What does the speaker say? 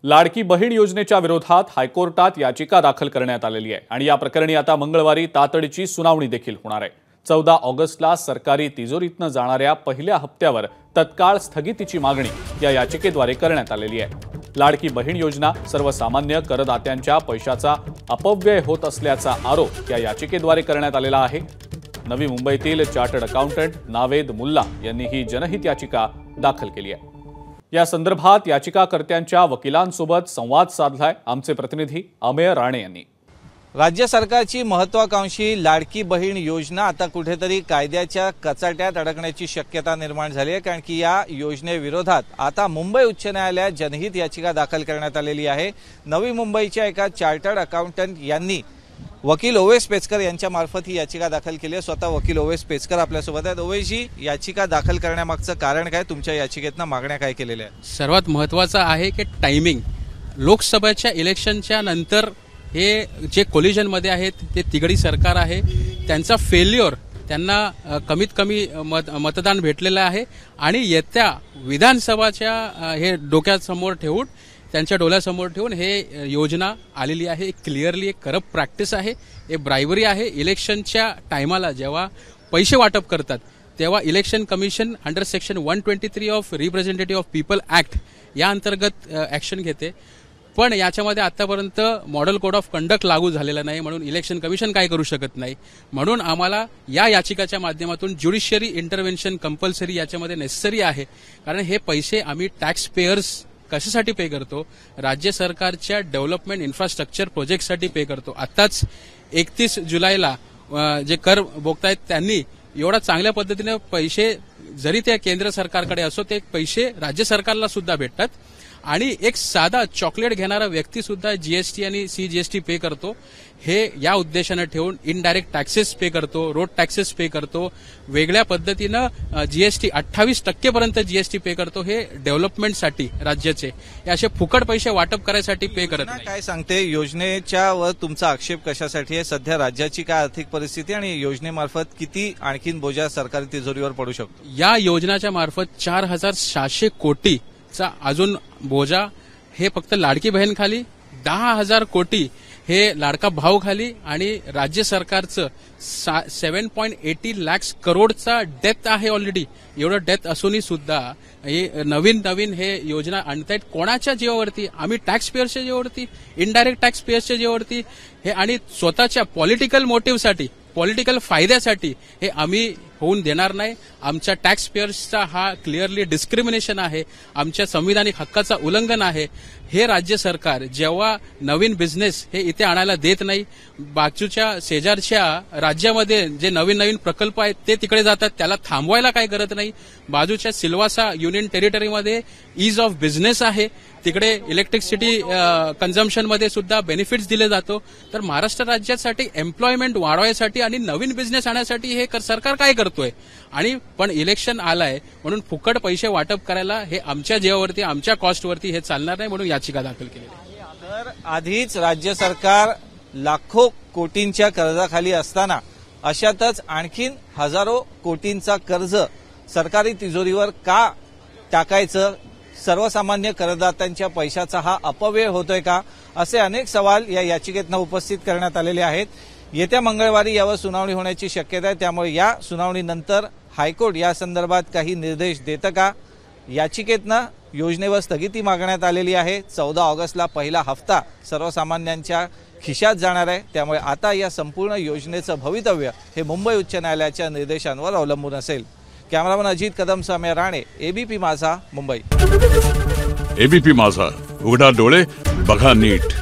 लाडकी बहीण योजनेच्या विरोधात हायकोर्टात याचिका दाखल करण्यात आलेली आहे आणि या प्रकरणी आता मंगळवारी तातडीची सुनावणी देखील होणार आहे। 14 ऑगस्टला सरकारी तिजोरीतनं जाणाऱ्या पहिल्या हप्त्यावर तत्काळ स्थगितीची मागणी या याचिकेद्वारे करण्यात आलेली आहे। लाडकी बहीण योजना सर्वसामान्य करदात्यांच्या पैशाचा अपव्यय होत असल्याचा आरोप या याचिकेद्वारे करण्यात आलेला आहे। नवी मुंबईतील चार्टर्ड अकाउंटंट नावेद मुल्ला यांनी ही जनहित याचिका दाखल केली आहे। या संदर्भात याचिकाकर्त्यांच्या वकिलांसोबत संवाद साधलाय आमचे प्रतिनिधी अमेय राणे यांनी। राज्य सरकारची महत्त्वाकांक्षी लाडकी बहीण योजना आता कुठेतरी कायद्याच्या कचाट्यात अडकण्याची शक्यता निर्माण झाली आहे, कारण की या योजनेविरोधात आता मुंबई उच्च न्यायालयात जनहित याचिका दाखल करण्यात आलेली आहे। नवी मुंबईच्या एका चार्टर्ड अकाउंटंट यांनी वकील ओवेस पेचकर यांच्या मार्फत ही याचिका दाखल केली आहे। स्वतः वकील ओवेस पेचकर आपल्यासोबत आहेत। ओवेसजी, याचिका दाखल करण्यामागचं कारण काय? तुमच्या याचिकेतनं मागण्या काय केलेल्या आहेत? सर्वात महत्त्वाचं आहे की टायमिंग। लोकसभेच्या इलेक्शनच्या नंतर हे जे कोलिजनमध्ये आहेत ते तिघडी सरकार आहे, त्यांचा फेल्युअर, त्यांना कमीत कमी मतदान भेटलेलं आहे आणि येत्या विधानसभाच्या हे डोक्यासमोर ठेवून, त्यांच्या डोळ्यासमोर ठेवून हे योजना आलेली आहे। क्लिअरली एक करप्ट प्रॅक्टिस आहे, हे ब्रायबरी आहे। इलेक्शनच्या टायमाला जेव्हा पैसे वाटप करतात तेव्हा election commission under section 123 of representative of people act या अंतर्गत ऍक्शन घेते, पण याच्यामध्ये आतापर्यंत मॉडेल कोड ऑफ कंडक्ट लागू झालेला नाही, म्हणून इलेक्शन कमिशन काय करू शकत नाही। म्हणून आम्हाला या याचिकाच्या माध्यमातून ज्युडिशियरी इंटरव्हेन्शन कंपल्सरी याच्यामध्ये नेसेसरी आहे, कारण हे पैसे आम्ही टॅक्स पेयर्स कशासाठी पे करतो? राज्य सरकारच्या डेव्हलपमेंट इन्फ्रास्ट्रक्चर प्रोजेक्टसाठी पे करतो। आताच 31 जुलैला जे कर भोगतायत त्यांनी एवढा चांगल्या पद्धतीने पैसे, जरी ते केंद्र सरकारकडे असो, ते पैसे राज्य सरकारला सुद्धा भेटतात आणि एक साधा चॉकलेट घेणारा व्यक्ती सुद्धा जीएसटी आणि सीजीएसटी पे करतो। हे या उद्देशाने ठेवून इनडायरेक्ट टॅक्सेस पे करतो, रोड टॅक्सेस पे करतो, वेगळ्या पद्धतीनं जीएसटी 28% पर्यंत जीएसटी पे करतो। हे डेव्हलपमेंटसाठी राज्याचे हे असे फुकट पैसे वाटप करायसाठी पे करत नाही। काय सांगते योजनेच्या वर तुमचा आक्षेप कशासाठी आहे? सध्या राज्याची काय आर्थिक परिस्थिती आणि योजनेमार्फत किती आणखीन बोजा सरकारी तिजोरीवर पडू शकतो? या योजनेच्या मार्फत 4600 कोटीचा अजून बोजा हे फक्त लाडकी बहीण खाली, 10,000 कोटी हे लाडका भाऊ खाली आणि राज्य सरकारचं 7.80 लाख करोडचा डेथ आहे ऑलरेडी। एवढं डेथ असूनही सुद्धा हे नवीन हे योजना आणतायत कोणाच्या जीवावरती? आम्ही टॅक्स पेयर्सच्या जीवावरती, इनडायरेक्ट टॅक्स पेयर्सच्या जीवावरती हे, आणि स्वतःच्या पॉलिटिकल मोटिव्हसाठी, पॉलिटिकल फायद्यासाठी हे आम्ही होऊन देणार नाही। आमच्या टॅक्स पेयर्सचा हा क्लिअरली डिस्क्रिमिनेशन आहे, आमच्या संविधानिक हक्काचा उल्लंघन आहे। हे राज्य सरकार जेव्हा नवीन बिझनेस हे इथे आणायला देत नाही, बाजूच्या शेजारच्या राज्यामध्ये जे नवीन प्रकल्प आहेत ते तिकडे जातात, त्याला थांबवायला काय करत नाही। बाजूच्या सिल्वासा युनियन टेरिटरीमध्ये ईज ऑफ बिझनेस आहे, तिकडे इलेक्ट्रिसिटी कन्झम्पशनमध्ये सुद्धा बेनिफिट्स दिले जातो। तर महाराष्ट्र राज्यासाठी एम्प्लॉयमेंट वाढवायसाठी आणि नवीन बिझनेस आणण्यासाठी हे सरकार काय करतोय? आणि पण इलेक्शन आलाय म्हणून फुकट पैसे वाटप करायला हे आमच्या जीवावरती, आमच्या कॉस्टवरती हे चालणार नाही, म्हणून याचिका दाखल केली आहे। तर आधीच राज्य सरकार लाखो कोटींच्या कर्जाखाली असताना अशातच आणखीन हजारो कोटींचा कर्ज सरकारी तिजोरीवर का टाकायचं? सर्वसामान्य करदात्यांच्या पैशाचा हा अपव्यय होतोय का? असे अनेक सवाल या याचिकेतनं उपस्थित करण्यात आलेले आहेत। येत्या मंगळवारी यावर सुनावणी होण्याची शक्यता आहे, त्यामुळे या सुनावणीनंतर हायकोर्ट या संदर्भात काही निर्देश देतं का? याचिकेतनं योजनेवर स्थगिती मागण्यात आलेली आहे। 14 ऑगस्टला पहिला हप्ता सर्वसामान्यांच्या खिशात जाणार आहे, त्यामुळे आता या संपूर्ण योजनेचं भवितव्य हे मुंबई उच्च न्यायालयाच्या निर्देशांवर अवलंबून असेल। कॅमेरामन अजित कदमसह अमेय राणे, एबीपी माझा, मुंबई। एबीपी माझा, उघडा डोळे बघा नीट।